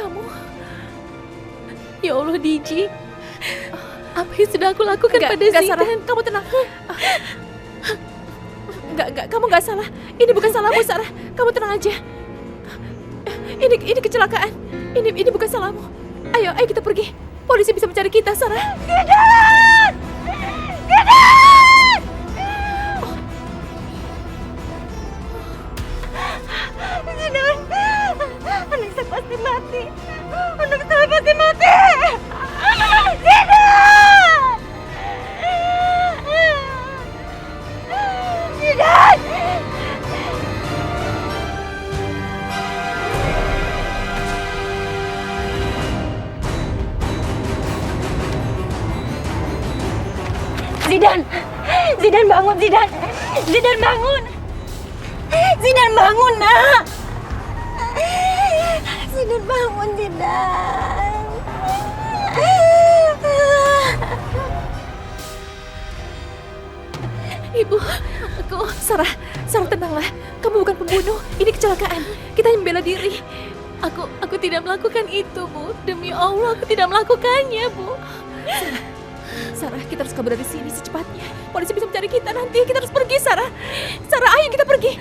kamu. Ya Allah, Diji. Apa yang sudah aku lakukan pada Zidan? Sarah, kamu tenang. Enggak, kamu enggak salah. Ini bukan salahmu, Sarah. Kamu tenang aja. Ini kecelakaan. Ini bukan salahmu. Ayo kita pergi. Polisi bisa mencari kita, Sarah. Zidan! Zidan! Zidan! Anak saya pasti mati. Anak saya pasti mati. Zidan! Zidan! Zidan! Zidan bangun, Zidan! Zidan bangun! Zidan bangun, nak! Zidan bangun, Zidan! Ibu, Sarah tenanglah. Kamu bukan pembunuh. Ini kecelakaan. Kita yang bela diri. Aku tidak melakukan itu, Bu. Demi Allah, aku tidak melakukannya, Bu. Sarah, kita harus kabur dari sini secepatnya. Polisi bisa mencari kita nanti. Kita harus pergi, Sarah. Sarah, ayo kita pergi.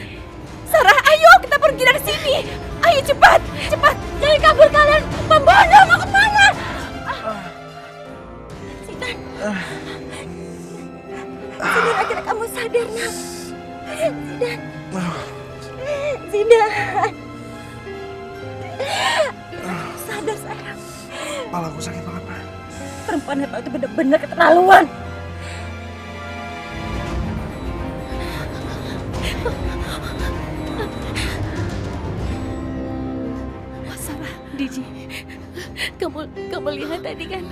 Sarah, ayo kita pergi dari sini. Ayo cepat. Jangan kabur kalian. Pembunuh mau kemana? Zidan! Zidan, akhirnya kamu sadar, nak. Zidan! Sadar, sayang. Kepalaku sakit banget, Ma. Perempuan hebat itu benar-benar keterlaluan. Sarah, Diji, kamu lihat tadi kan?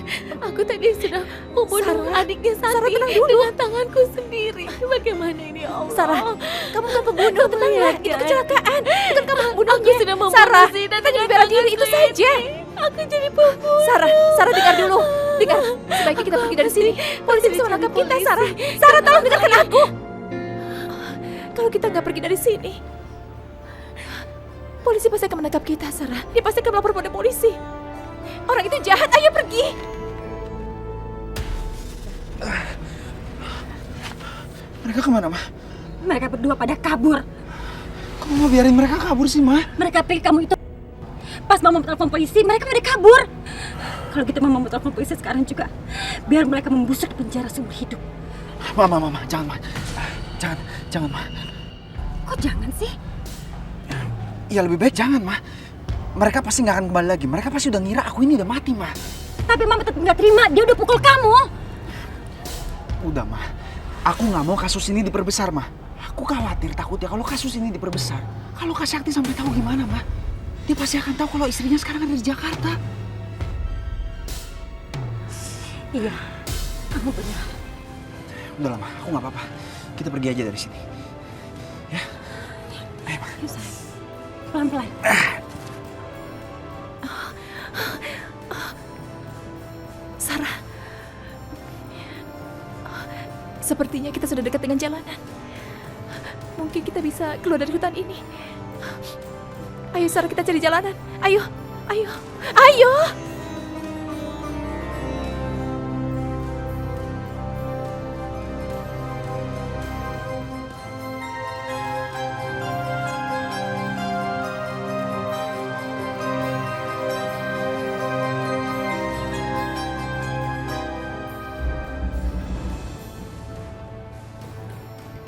Aku tadi sudah membunuh Sarah, adiknya Santi Sarah, tenang dulu. dengan tanganku sendiri. Bagaimana ini, ya Allah? Sarah, kamu bukan pembunuh, Kamu tenanglah. lihat, Itu kan? kecelakaan. Bukan kamu pembunuhnya. Aku sudah membunuh Sarah, Zidan kita dengan bela diri tanganku itu saja. ini. Aku jadi pembunuh. Sarah, dengar dulu. Dengar, sebaiknya kita pergi dari sini. Polisi bisa menangkap kita, Sarah. Sarah, tolong dengarkan aku. Kalau kita nggak pergi dari sini, polisi pasti akan menangkap kita, Sarah. Dia pasti akan melapor pada polisi. Orang itu jahat, ayo pergi. Mereka kemana, Ma? Mereka berdua pada kabur. Kamu mau biarin mereka kabur sih, Ma? Mereka pikir kamu itu. Pas mama telepon polisi, mereka pada kabur. Kalau gitu mama mau telepon polisi sekarang juga. Biar mereka membusuk di penjara seumur hidup. Ma, jangan, Ma. Jangan, Ma. Kok jangan sih? Ya lebih baik jangan, Ma. Mereka pasti nggak akan kembali lagi. Mereka pasti udah ngira aku ini udah mati, Ma. Tapi mama tetap nggak terima. Dia udah pukul kamu. Udah, Ma. Aku nggak mau kasus ini diperbesar, Ma. Aku khawatir takutnya kalau kasus ini diperbesar. Kalau Kak Sakti sampai tahu gimana, Ma? Dia pasti akan tahu kalau istrinya sekarang ada di Jakarta. Iya, kamu benar. Udah lah, Ma. Aku nggak apa-apa. Kita pergi aja dari sini. Ya? Ayo, Ma. Yuk, sayang. Pelan-pelan. Sarah, sepertinya kita sudah dekat dengan jalanan. Mungkin kita bisa keluar dari hutan ini. Ayo, Sarah, kita cari jalanan. Ayo.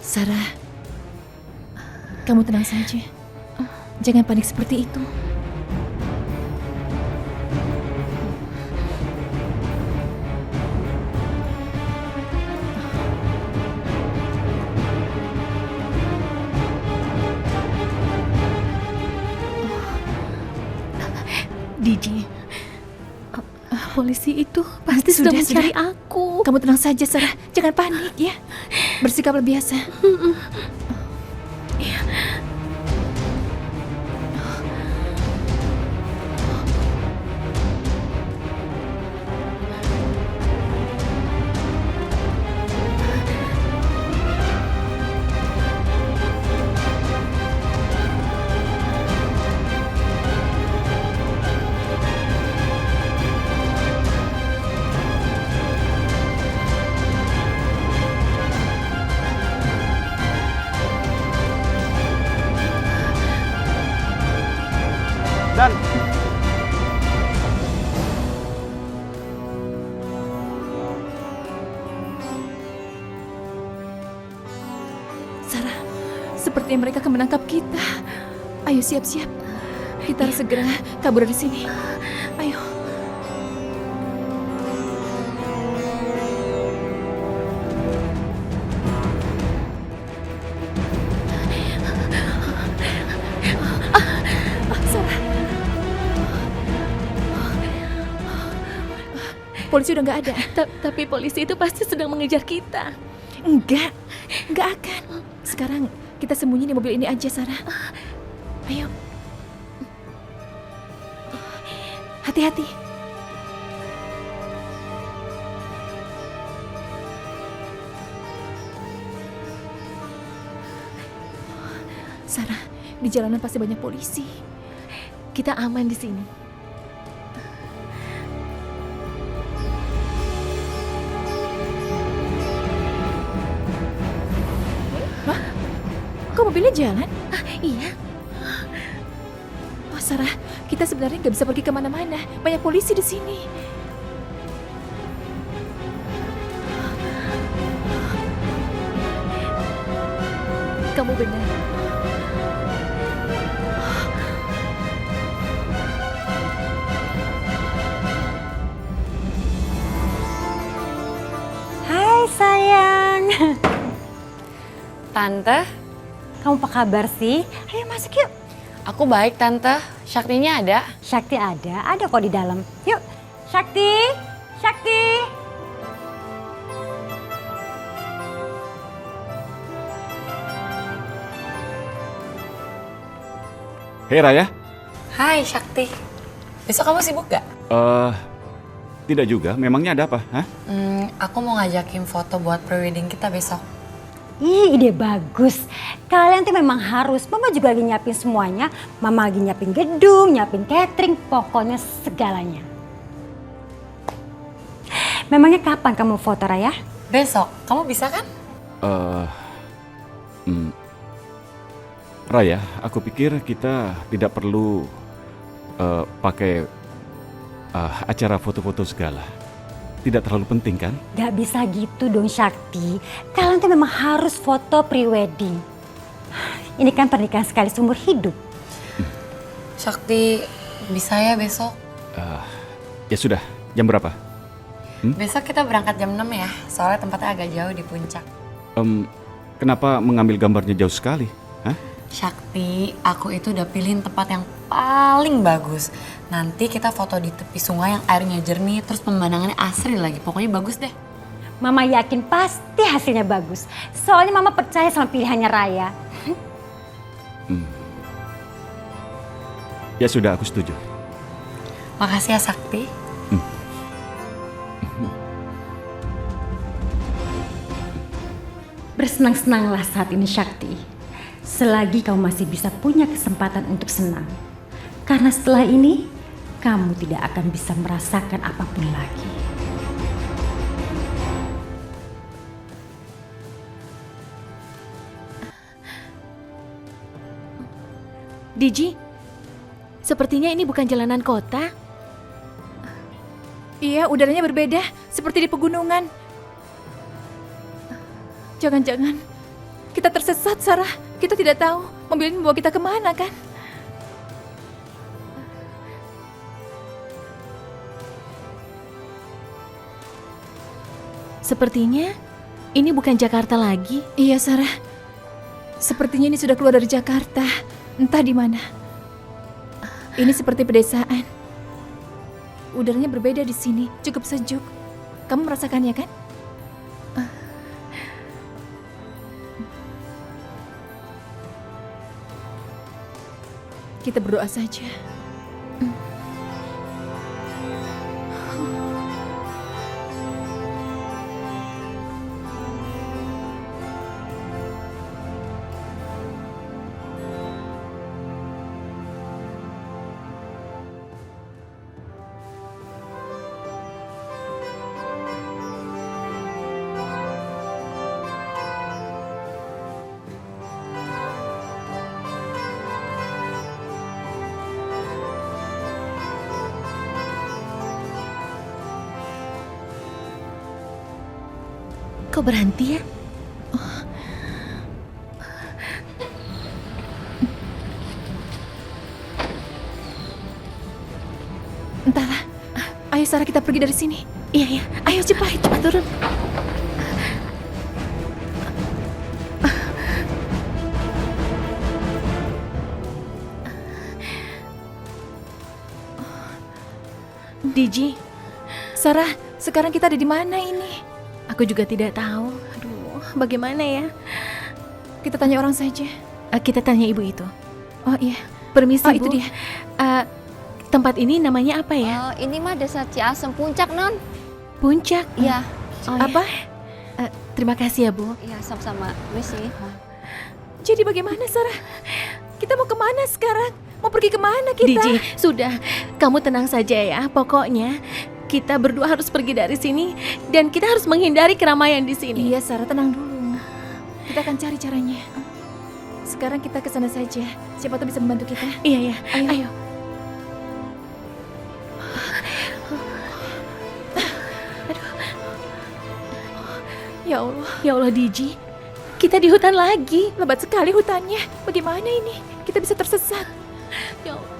Sarah, kamu tenang saja. Jangan panik seperti itu. Diji, polisi itu pasti sudah mencari aku. Kamu tenang saja, Sarah. Jangan panik ya. Bersikaplah biasa. jalan. Sarah, sepertinya mereka akan menangkap kita. Ayo siap-siap. Kita harus segera kabur dari sini. Ayo. Sarah. Polisi udah nggak ada. Tapi polisi itu pasti sedang mengejar kita. Enggak akan. Sekarang kita sembunyi di mobil ini aja, Sarah. Ayo. Hati-hati. Sarah, di jalanan pasti banyak polisi. Kita aman di sini. Kok mobilnya jalan? Iya, Oh, Sarah, kita sebenarnya nggak bisa pergi kemana-mana. Banyak polisi di sini. kamu benar. Hai sayang. Tante, Kamu apa kabar sih? Ayo masuk yuk. aku baik Tante. Syaktinya ada? Syakti ada kok di dalam. Yuk, Syakti, Syakti. Hei Raya, Hai Syakti. Besok kamu sibuk gak? tidak juga. Memangnya ada apa? Hah? Aku mau ngajakin foto buat prewedding kita besok. Ih, ide bagus. Kalian tuh memang harus. Mama juga lagi nyiapin semuanya. Mama lagi nyiapin gedung, nyiapin catering, pokoknya segalanya. Memangnya kapan kamu foto, Raya? Besok, kamu bisa kan? Raya, aku pikir kita tidak perlu pakai acara foto-foto segala. Tidak terlalu penting kan? Gak bisa gitu dong, Syakti. Kalian tuh memang harus foto pre-wedding. Ini kan pernikahan sekali seumur hidup. Syakti, bisa ya besok? Ya sudah, jam berapa? Besok kita berangkat jam 6 ya, soalnya tempatnya agak jauh di puncak. Kenapa mengambil gambarnya jauh sekali? Hah? Syakti, aku itu udah pilihin tempat yang paling bagus. Nanti kita foto di tepi sungai yang airnya jernih, terus pemandangannya asri lagi. Pokoknya bagus deh. Mama yakin pasti hasilnya bagus. Soalnya Mama percaya sama pilihannya Raya. Ya sudah, aku setuju. Makasih ya Sakti. Bersenang-senanglah saat ini, Syakti. Selagi kamu masih bisa punya kesempatan untuk senang. Karena setelah ini, kamu tidak akan bisa merasakan apapun lagi. Diji, sepertinya ini bukan jalanan kota. Iya, udaranya berbeda, seperti di pegunungan. Jangan-jangan kita tersesat, Sarah. Kita tidak tahu mobil ini membawa kita kemana, kan? Sepertinya ini bukan Jakarta lagi. Iya, Sarah. Sepertinya ini sudah keluar dari Jakarta. Entah di mana. Ini seperti pedesaan. Udaranya berbeda di sini, cukup sejuk. Kamu merasakannya, kan? Kita berdoa saja. kok berhenti ya? Entahlah. Ayo Sarah, kita pergi dari sini. Iya, iya. Ayo cepat. Cepat turun. Diji, Sarah, sekarang kita ada di mana ini? aku juga tidak tahu. Aduh, bagaimana ya? Kita tanya orang saja. Kita tanya ibu itu. Oh iya. Permisi, Oh, Bu. itu dia. Tempat ini namanya apa ya? Ini mah desa Ciasem Puncak, Non. Puncak. Iya, Oh, ya. Apa? Terima kasih ya, Bu. iya sama-sama. Misi. Jadi bagaimana Sarah? Kita mau kemana sekarang? Mau pergi kemana kita? Diji, sudah. Kamu tenang saja ya. Pokoknya kita berdua harus pergi dari sini dan kita harus menghindari keramaian di sini. Iya Sarah, tenang dulu. Kita akan cari caranya. Sekarang kita ke sana saja. Siapa tahu bisa membantu kita. Iya, iya. Ayo. Ya Allah, Ya Allah, Diji. Kita di hutan lagi. lebat sekali hutannya. Bagaimana ini? Kita bisa tersesat. Ya Allah.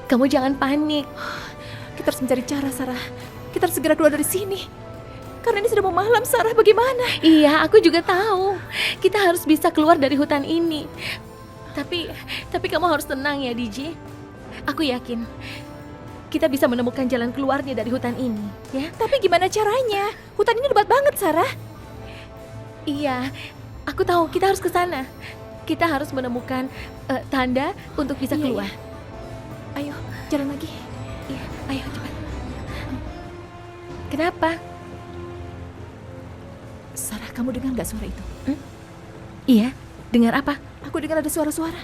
Kamu jangan panik. Kita harus mencari cara, Sarah. Kita harus segera keluar dari sini. Karena ini sudah mau malam, Sarah. Bagaimana? Iya, aku juga tahu. Kita harus bisa keluar dari hutan ini. Tapi kamu harus tenang ya, Diji. Aku yakin kita bisa menemukan jalan keluarnya dari hutan ini, ya. Tapi gimana caranya? Hutan ini lebat banget, Sarah. Iya, aku tahu. Kita harus ke sana. Kita harus menemukan tanda untuk bisa Iya, keluar. Ayo, jalan lagi. Iya, ayo cepat. Kenapa? Sarah, kamu dengar nggak suara itu? Iya, dengar apa? Aku dengar ada suara-suara.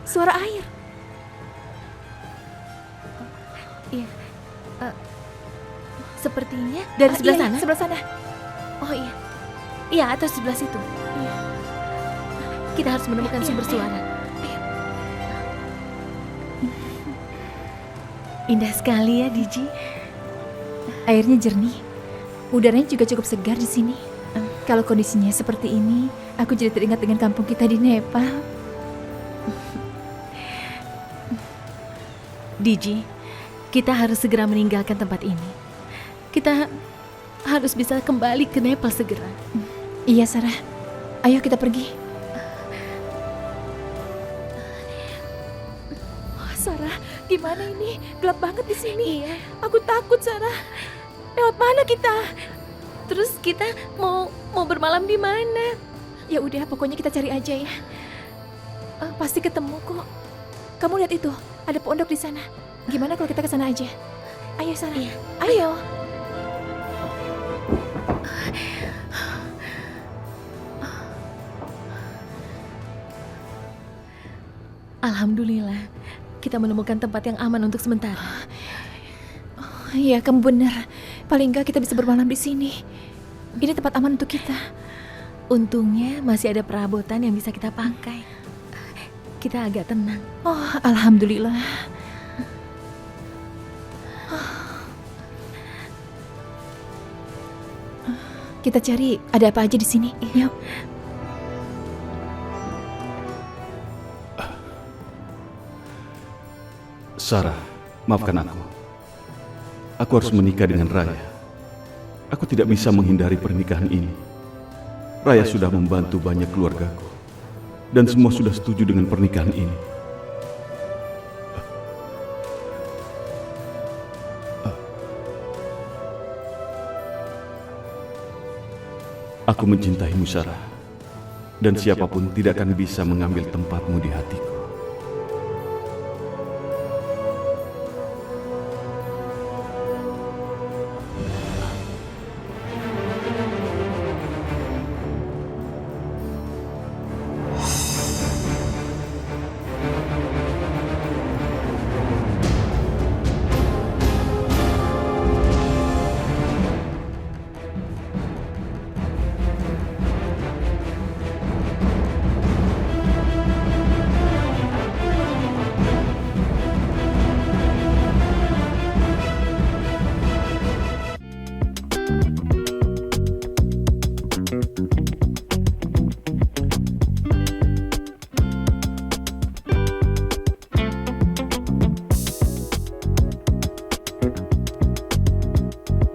Suara air. Iya. Sepertinya dari sebelah Iya, sana. sebelah sana. Oh iya. Iya, atau sebelah situ. Iya. Kita harus menemukan Iya, sumber ayo. suara. Indah sekali ya, Diji. Airnya jernih. Udaranya juga cukup segar di sini. Kalau kondisinya seperti ini, aku jadi teringat dengan kampung kita di Nepal. Diji, kita harus segera meninggalkan tempat ini. Kita harus bisa kembali ke Nepal segera. Iya, Sarah. Ayo kita pergi. Oh, Sarah, gimana ini? Gelap banget di sini. Iya. Aku takut, Sarah. Lewat mana kita? Terus kita mau bermalam di mana? Ya udah, pokoknya kita cari aja ya. Pasti ketemu kok. Kamu lihat itu, ada pondok di sana. Gimana kalau kita ke sana aja? Ayo, Sarah. Iya. Ayo. Alhamdulillah, kita menemukan tempat yang aman untuk sementara. Iya, kamu benar. Paling enggak kita bisa bermalam di sini. Ini tempat aman untuk kita. Untungnya masih ada perabotan yang bisa kita pakai. Kita agak tenang. Oh, alhamdulillah. Kita cari ada apa aja di sini. Yuk. Sarah, maafkan aku. Aku harus menikah dengan Raya. Aku tidak bisa menghindari pernikahan ini. Raya sudah membantu banyak keluargaku. Dan semua sudah setuju dengan pernikahan ini. Aku mencintaimu, Sarah. Dan siapapun tidak akan bisa mengambil tempatmu di hatiku.